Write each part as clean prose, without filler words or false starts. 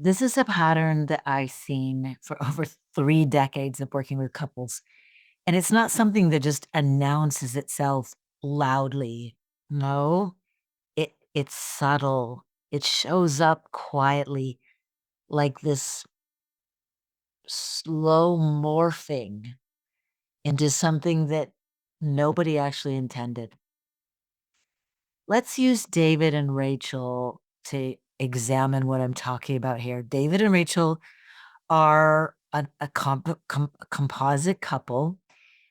This is a pattern that I've seen for over 3 decades of working with couples, and it's not something that just announces itself loudly. No, it's subtle. It shows up quietly like this slow morphing into something that nobody actually intended. Let's use David and Rachel to examine what I'm talking about here. David and Rachel are a composite couple,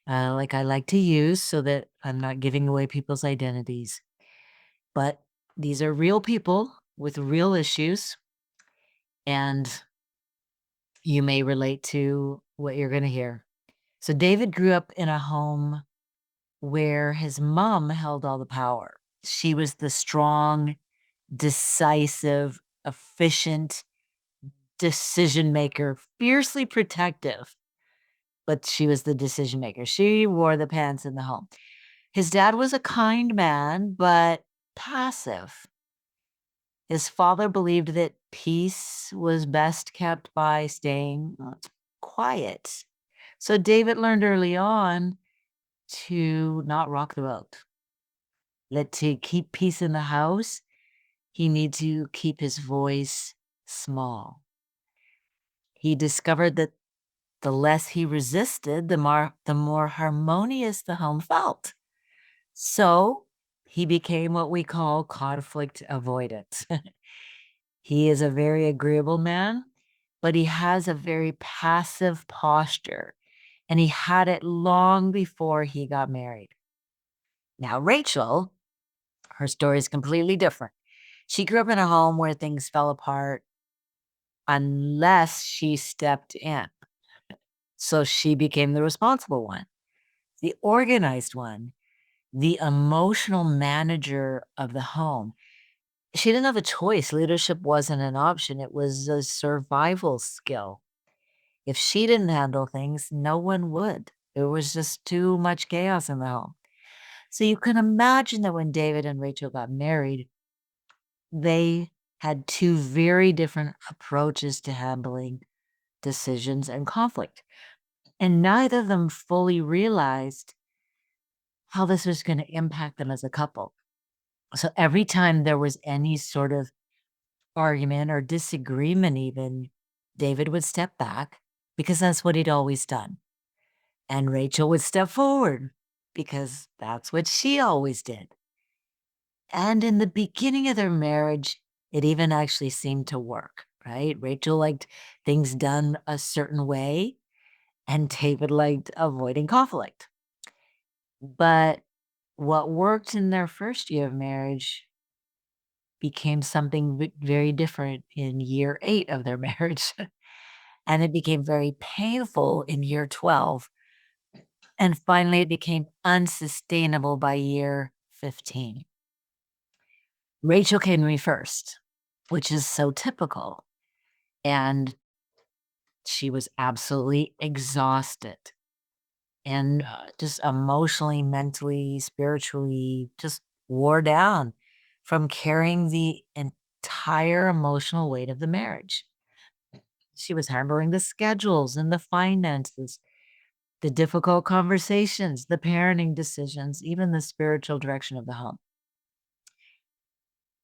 like I like to use so that I'm not giving away people's identities. But these are real people with real issues, and you may relate to what you're gonna hear. So David grew up in a home where his mom held all the power. She was the strong, decisive, efficient decision maker, fiercely protective. But she was the decision maker. She wore the pants in the home. His dad was a kind man, but passive. His father believed that peace was best kept by staying quiet. So David learned early on to not rock the boat. That to keep peace in the house, he needed to keep his voice small. He discovered that the less he resisted, the more harmonious the home felt. So he became what we call conflict avoidant. He is a very agreeable man, but he has a very passive posture, and he had it long before he got married. Now, Rachel, her story is completely different. She grew up in a home where things fell apart unless she stepped in. So she became the responsible one, the organized one, the emotional manager of the home. She didn't have a choice. Leadership wasn't an option. It was a survival skill. If she didn't handle things, no one would. There was just too much chaos in the home. So you can imagine that when David and Rachel got married, they had two very different approaches to handling decisions and conflict. And neither of them fully realized how this was going to impact them as a couple. So every time there was any sort of argument or disagreement, even, David would step back because that's what he'd always done. And Rachel would step forward because that's what she always did. And in the beginning of their marriage, it even actually seemed to work, right? Rachel liked things done a certain way, and David liked avoiding conflict. But what worked in their first year of marriage became something very different in year 8 of their marriage. And it became very painful in year 12. And finally, it became unsustainable by year 15. Rachel came to me first, which is so typical. And she was absolutely exhausted and just emotionally, mentally, spiritually, just wore down from carrying the entire emotional weight of the marriage. She was harboring the schedules and the finances, the difficult conversations, the parenting decisions, even the spiritual direction of the home.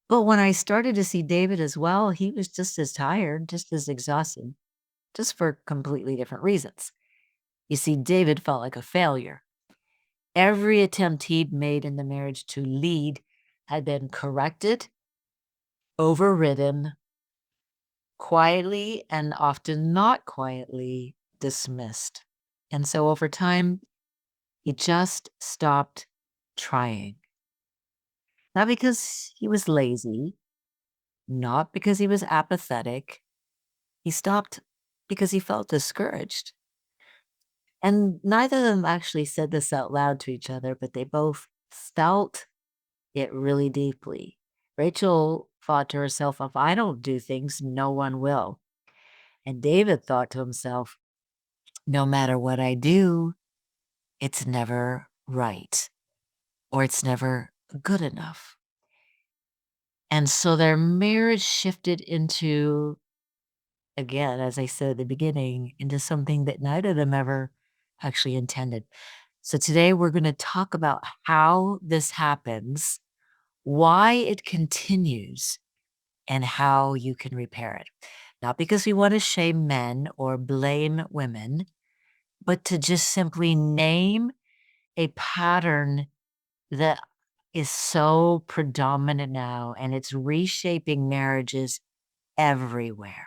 But when I started to see David as well, he was just as tired, just as exhausted, just for completely different reasons. You see, David felt like a failure. Every attempt he'd made in the marriage to lead had been corrected, overridden, quietly, and often not quietly dismissed. And so over time, he just stopped trying. Not because he was lazy, not because he was apathetic. He stopped because he felt discouraged. And neither of them actually said this out loud to each other, but they both felt it really deeply. Rachel thought to herself, if I don't do things, no one will. And David thought to himself, no matter what I do, it's never right or it's never good enough. And so their marriage shifted into again, as I said at the beginning, into something that neither of them ever actually intended. So today we're going to talk about how this happens, why it continues, and how you can repair it. Not because we want to shame men or blame women, but to just simply name a pattern that is so predominant now, and it's reshaping marriages everywhere.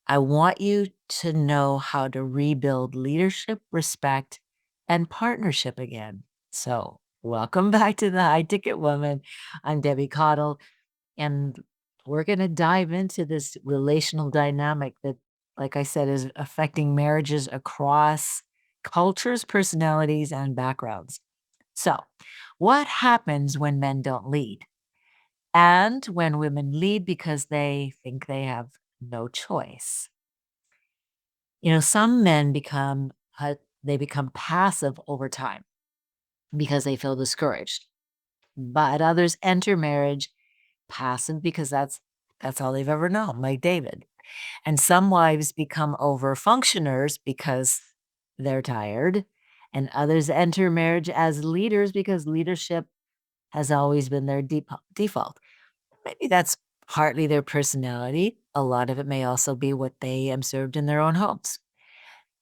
I want you to know how to rebuild leadership, respect, and partnership again. So, welcome back to the High Ticket Woman. I'm Debbie Caudle, and we're going to dive into this relational dynamic that, like I said, is affecting marriages across cultures, personalities, and backgrounds. So, what happens when men don't lead? And when women lead because they think they have no choice? Some men become passive over time because they feel discouraged. But others enter marriage passive because that's all they've ever known, like David. And some wives become over functioners because they're tired. And others enter marriage as leaders because leadership has always been their default. Maybe that's partly their personality. A lot of it may also be what they observed in their own homes.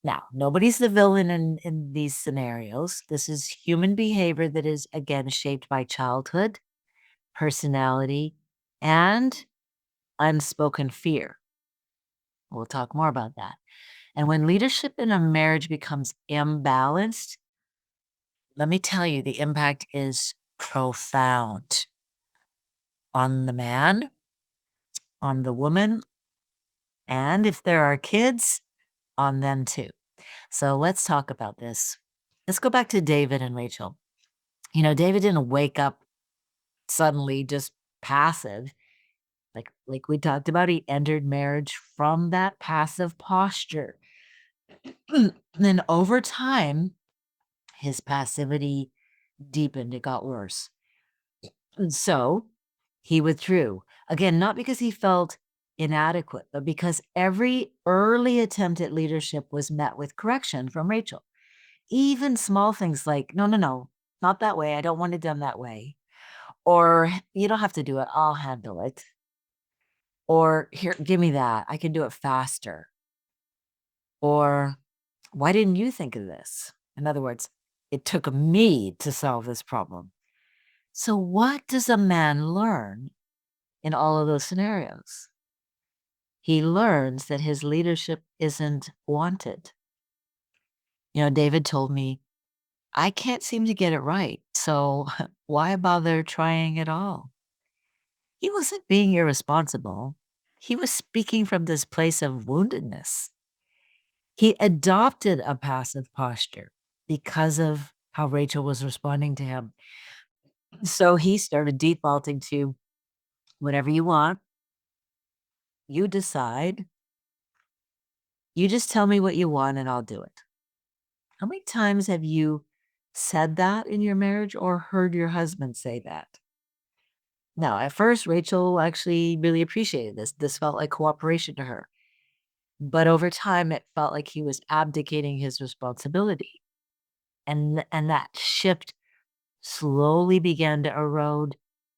Now, nobody's the villain in these scenarios. This is human behavior that is, again, shaped by childhood, personality, and unspoken fear. We'll talk more about that. And when leadership in a marriage becomes imbalanced, let me tell you, the impact is profound on the man, on the woman, and if there are kids, on them too. So let's talk about this. Let's go back to David and Rachel. David didn't wake up suddenly just passive. Like we talked about, he entered marriage from that passive posture. Then over time, his passivity deepened, it got worse. And so he withdrew. Again, not because he felt inadequate, but because every early attempt at leadership was met with correction from Rachel. Even small things like, no, no, no, not that way. I don't want it done that way. Or you don't have to do it. I'll handle it. Or here, give me that. I can do it faster. Or why didn't you think of this? In other words, it took me to solve this problem. So what does a man learn in all of those scenarios? He learns that his leadership isn't wanted. David told me, I can't seem to get it right. So why bother trying at all? He wasn't being irresponsible. He was speaking from this place of woundedness. He adopted a passive posture because of how Rachel was responding to him. So he started defaulting to whatever you want, you decide, you just tell me what you want and I'll do it. How many times have you said that in your marriage or heard your husband say that? Now, at first, Rachel actually really appreciated this. This felt like cooperation to her. But over time, it felt like he was abdicating his responsibility. And that shift slowly began to erode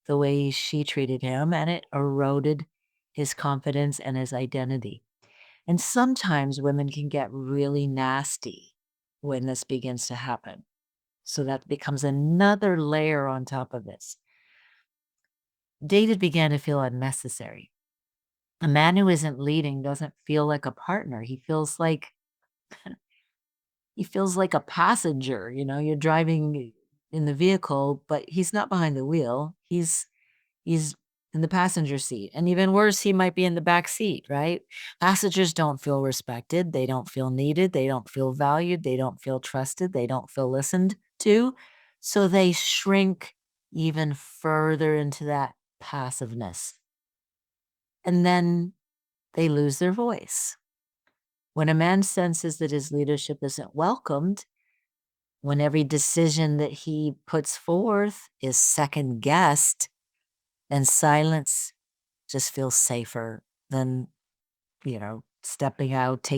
the way she treated him, and it eroded his confidence and his identity. And sometimes women can get really nasty when this begins to happen. So that becomes another layer on top of this. David began to feel unnecessary. A man who isn't leading doesn't feel like a partner. He feels like a passenger. You're driving in the vehicle, but he's not behind the wheel. He's in the passenger seat. And even worse, he might be in the back seat, right? Passengers don't feel respected. They don't feel needed. They don't feel valued. They don't feel trusted. They don't feel listened to. So they shrink even further into that passiveness. And then they lose their voice. When a man senses that his leadership isn't welcomed, when every decision that he puts forth is second guessed, then silence just feels safer than stepping out,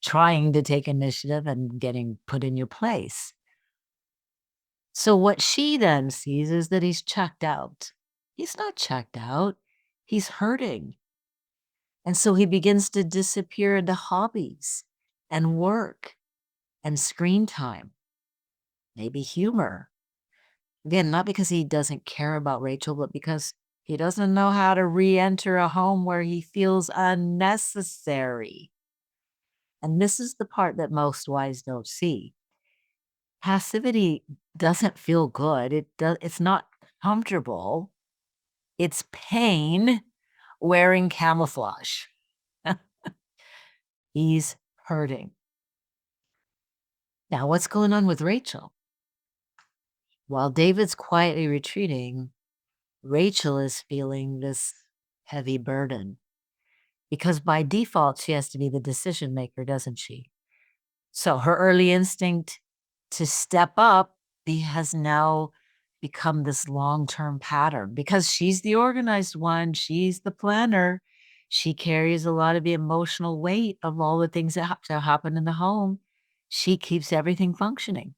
trying to take initiative and getting put in your place. So what she then sees is that he's checked out. He's not checked out. He's hurting. And so he begins to disappear into hobbies and work and screen time, maybe humor. Again, not because he doesn't care about Rachel, but because he doesn't know how to re-enter a home where he feels unnecessary. And this is the part that most wives don't see. Passivity doesn't feel good. It's not comfortable. It's pain wearing camouflage. He's hurting. Now, what's going on with Rachel? While David's quietly retreating, Rachel is feeling this heavy burden because by default, she has to be the decision maker, doesn't she? So her early instinct to step up has now become this long-term pattern because she's the organized one. She's the planner. She carries a lot of the emotional weight of all the things that happen in the home. She keeps everything functioning.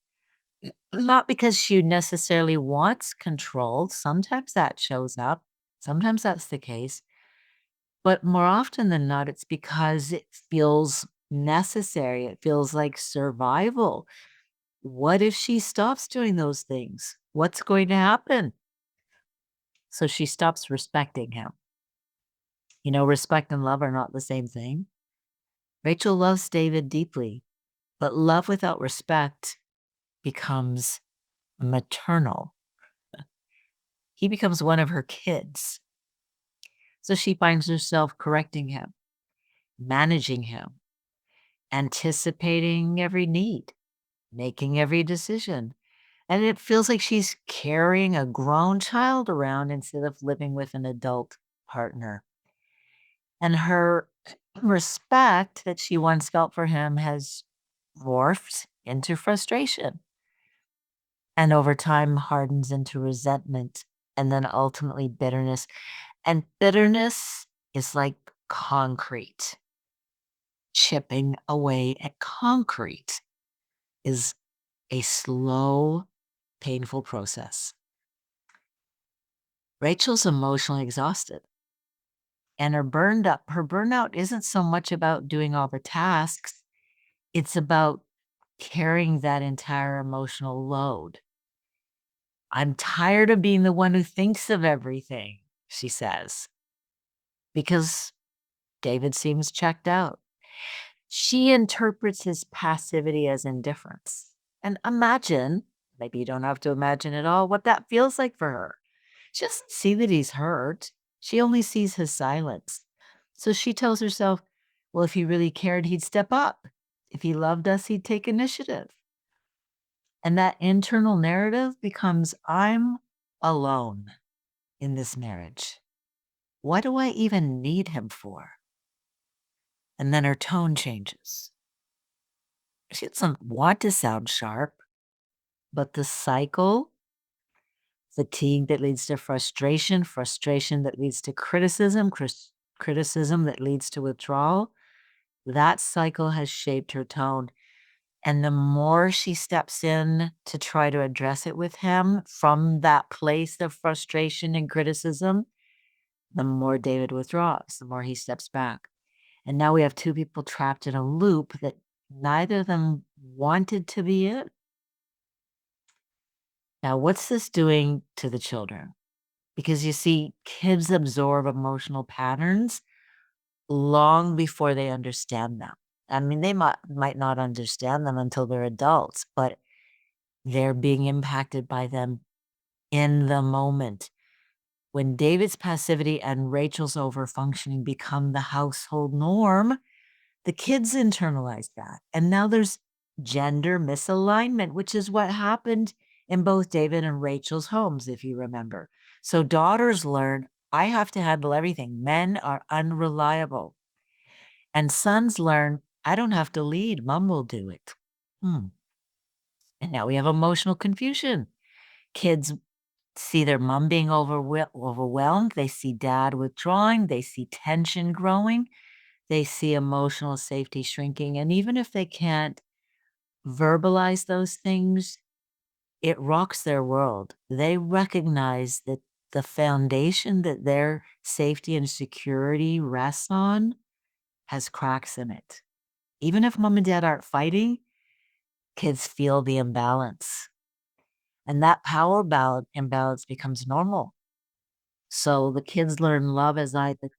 Not because she necessarily wants control. Sometimes that shows up. Sometimes that's the case. But more often than not, it's because it feels necessary. It feels like survival. What if she stops doing those things? What's going to happen? So she stops respecting him. Respect and love are not the same thing. Rachel loves David deeply, but love without respect becomes maternal. He becomes one of her kids. So she finds herself correcting him, managing him, anticipating every need, making every decision. And it feels like she's carrying a grown child around instead of living with an adult partner. And her respect that she once felt for him has morphed into frustration. And over time hardens into resentment and then ultimately bitterness. And bitterness is like concrete. Chipping away at concrete is a slow, painful process. Rachel's emotionally exhausted and her burnout isn't so much about doing all the tasks. It's about carrying that entire emotional load. I'm tired of being the one who thinks of everything, she says, because David seems checked out. She interprets his passivity as indifference. And imagine, maybe you don't have to imagine at all, what that feels like for her. She doesn't see that he's hurt. She only sees his silence. So she tells herself, well, if he really cared, he'd step up. If he loved us, he'd take initiative. And that internal narrative becomes, I'm alone in this marriage. What do I even need him for? And then her tone changes. She doesn't want to sound sharp, but the cycle, fatigue that leads to frustration, frustration that leads to criticism, criticism that leads to withdrawal, that cycle has shaped her tone. And the more she steps in to try to address it with him from that place of frustration and criticism, the more David withdraws, the more he steps back. And now we have two people trapped in a loop that neither of them wanted to be in. Now, what's this doing to the children? Because you see, kids absorb emotional patterns long before they understand them. I mean, they might not understand them until they're adults, but they're being impacted by them in the moment. When David's passivity and Rachel's overfunctioning become the household norm, the kids internalize that. And now there's gender misalignment, which is what happened in both David and Rachel's homes, if you remember. So daughters learn, I have to handle everything. Men are unreliable. And sons learn, I don't have to lead. Mom will do it. And now we have emotional confusion. Kids see their mom being overwhelmed. They see dad withdrawing. They see tension growing. They see emotional safety shrinking, and even if they can't verbalize those things, it rocks their world. They recognize that the foundation that their safety and security rests on has cracks in it. Even if mom and dad aren't fighting, kids feel the imbalance. And that imbalance becomes normal. So the kids learn love as either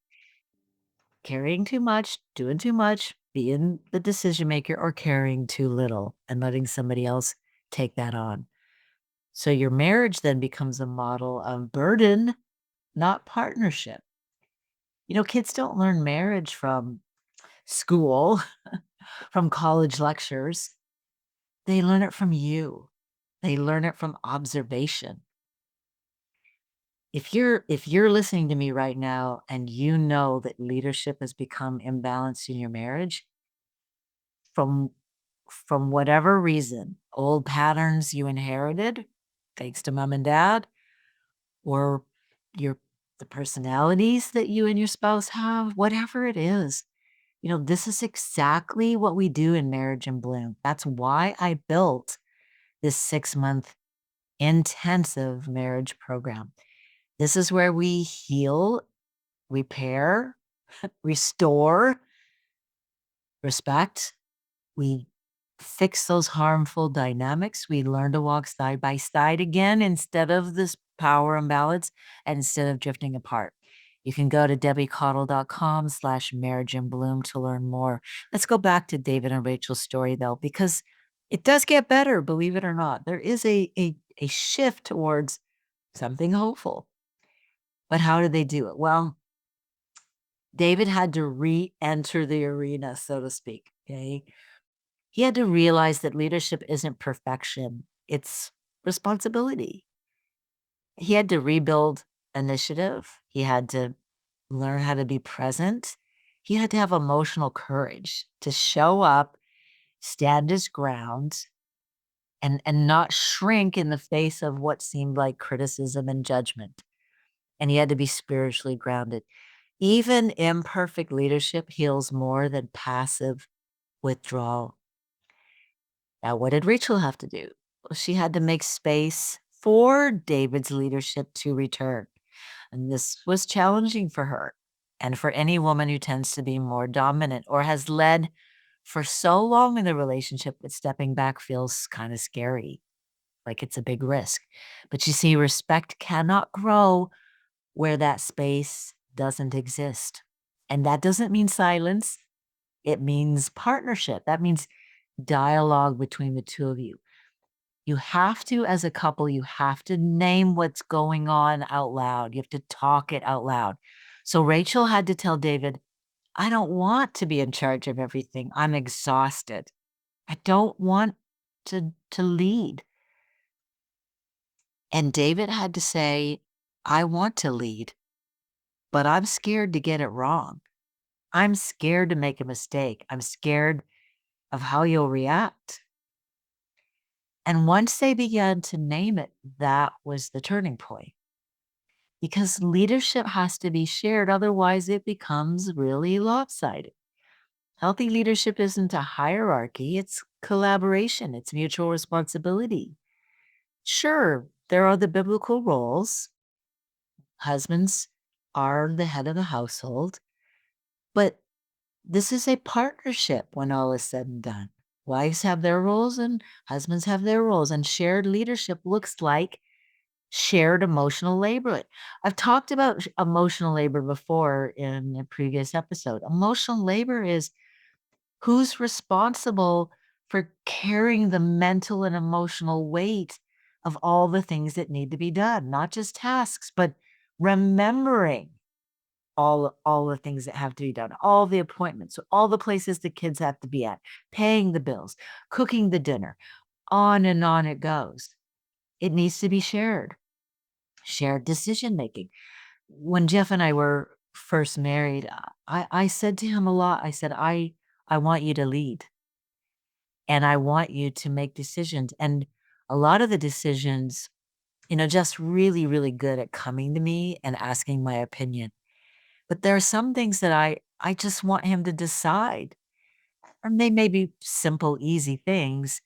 carrying too much, doing too much, being the decision maker, or carrying too little and letting somebody else take that on. So your marriage then becomes a model of burden, not partnership. Kids don't learn marriage from school, from college lectures. They learn it from you. They learn it from observation. If you're listening to me right now and you know that leadership has become imbalanced in your marriage from whatever reason, old patterns you inherited, thanks to mom and dad, or the personalities that you and your spouse have, whatever it is, this is exactly what we do in Marriage in Bloom. That's why I built this 6-month intensive marriage program. This is where we heal, repair, restore, respect. We fix those harmful dynamics. We learn to walk side by side again instead of this power imbalance and instead of drifting apart. You can go to debbiecaudle.com/marriage in bloom to learn more. Let's go back to David and Rachel's story though, because it does get better, believe it or not. There is a shift towards something hopeful. But how did they do it? Well, David had to re-enter the arena, so to speak. Okay. He had to realize that leadership isn't perfection, it's responsibility. He had to rebuild initiative. He had to learn how to be present. He had to have emotional courage to show up, stand his ground, and not shrink in the face of what seemed like criticism and judgment. And he had to be spiritually grounded. Even imperfect leadership heals more than passive withdrawal. Now, what did Rachel have to do? Well, she had to make space for David's leadership to return. And this was challenging for her and for any woman who tends to be more dominant or has led for so long in the relationship that stepping back feels kind of scary, like it's a big risk. But you see, respect cannot grow where that space doesn't exist. And that doesn't mean silence. It means partnership. That means dialogue between the two of you. You have to, as a couple, you have to name what's going on out loud. You have to talk it out loud. So Rachel had to tell David, I don't want to be in charge of everything. I'm exhausted. I don't want to lead. And David had to say, I want to lead, but I'm scared to get it wrong. I'm scared to make a mistake. I'm scared of how you'll react. And once they began to name it, that was the turning point. Because leadership has to be shared, otherwise it becomes really lopsided. Healthy leadership isn't a hierarchy, it's collaboration, it's mutual responsibility. Sure, there are the biblical roles. Husbands are the head of the household, but this is a partnership when all is said and done. Wives have their roles and husbands have their roles, and shared leadership looks like shared emotional labor. I've talked about emotional labor before in a previous episode. Emotional labor is who's responsible for carrying the mental and emotional weight of all the things that need to be done, not just tasks, but remembering all the things that have to be done, all the appointments, all the places the kids have to be at, paying the bills, cooking the dinner, on and on it goes. It needs to be shared decision making. When Jeff and I were first married, I said to him a lot, I said, I want you to lead and I want you to make decisions. And a lot of the decisions, just really, really good at coming to me and asking my opinion. But there are some things that I just want him to decide. And they may be simple, easy things,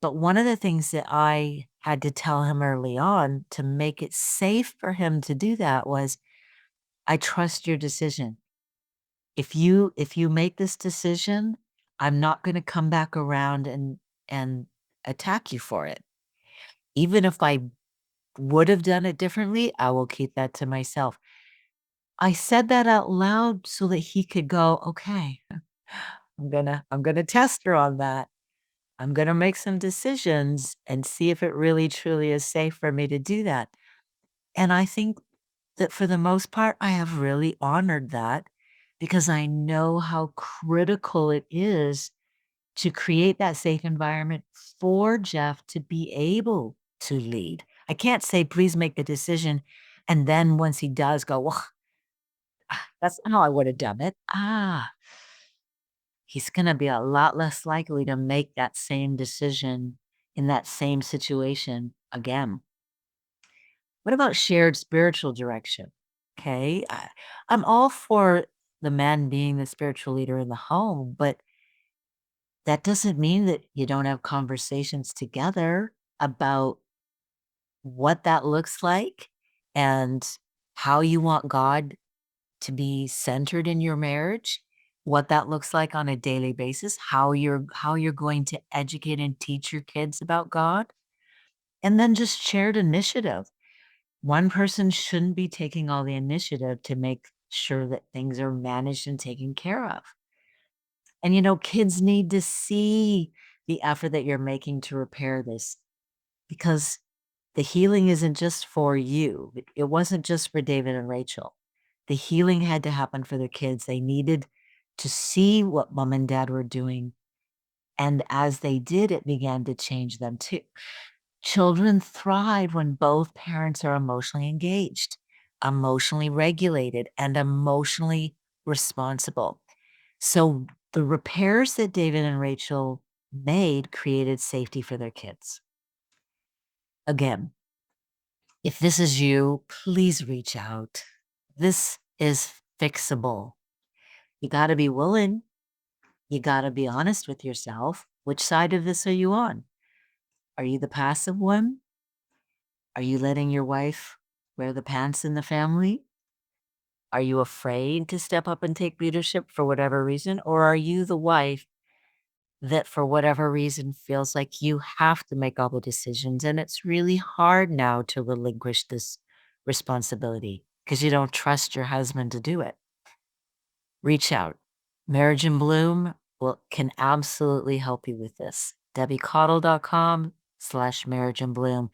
but one of the things that I had to tell him early on to make it safe for him to do that was, "I trust your decision. If you make this decision, I'm not gonna come back around and attack you for it. Even if I would have done it differently, I will keep that to myself." I said that out loud so that he could go, "Okay, I'm gonna test her on that. I'm gonna make some decisions and see if it really truly is safe for me to do that." And I think that for the most part, I have really honored that because I know how critical it is to create that safe environment for Jeff to be able to lead. I can't say, "Please make the decision," and then once he does go, "Well, that's not how I would have done it." He's gonna be a lot less likely to make that same decision in that same situation again. What about shared spiritual direction? Okay, I'm all for the man being the spiritual leader in the home, but that doesn't mean that you don't have conversations together about what that looks like and how you want God to be centered in your marriage, what that looks like on a daily basis, how you're going to educate and teach your kids about God, and then just shared initiative. One person shouldn't be taking all the initiative to make sure that things are managed and taken care of. And, kids need to see the effort that you're making to repair this because the healing isn't just for you. It wasn't just for David and Rachel. The healing had to happen for their kids. They needed to see what mom and dad were doing. And as they did, it began to change them too. Children thrive when both parents are emotionally engaged, emotionally regulated, and emotionally responsible. So the repairs that David and Rachel made created safety for their kids. Again, if this is you, please reach out. This is fixable. You got to be willing. You got to be honest with yourself. Which side of this are you on? Are you the passive one? Are you letting your wife wear the pants in the family? Are you afraid to step up and take leadership for whatever reason? Or are you the wife that, for whatever reason, feels like you have to make all the decisions and it's really hard now to relinquish this responsibility because you don't trust your husband to do it? Reach out. Marriage in Bloom can absolutely help you with this. DebbieCaudle.com/marriage in bloom.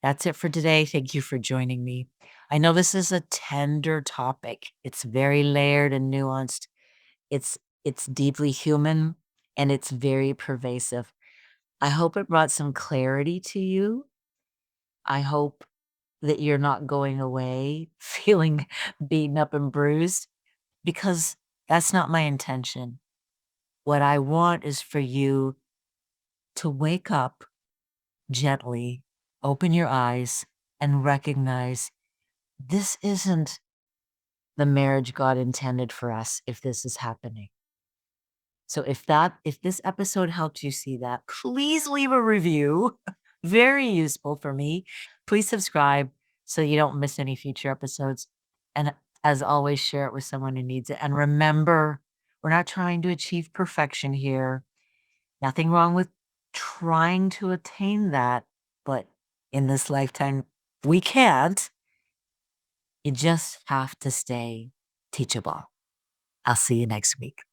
That's it for today. Thank you for joining me. I know this is a tender topic. It's very layered and nuanced. It's deeply human and it's very pervasive. I hope it brought some clarity to you. I hope that you're not going away feeling beaten up and bruised because that's not my intention. What I want is for you to wake up gently, open your eyes, and recognize this isn't the marriage God intended for us if this is happening. So if this episode helped you see that, please leave a review. Very useful for me. Please subscribe so you don't miss any future episodes. And as always, share it with someone who needs it. And remember, we're not trying to achieve perfection here. Nothing wrong with trying to attain that, but in this lifetime, we can't. You just have to stay teachable. I'll see you next week.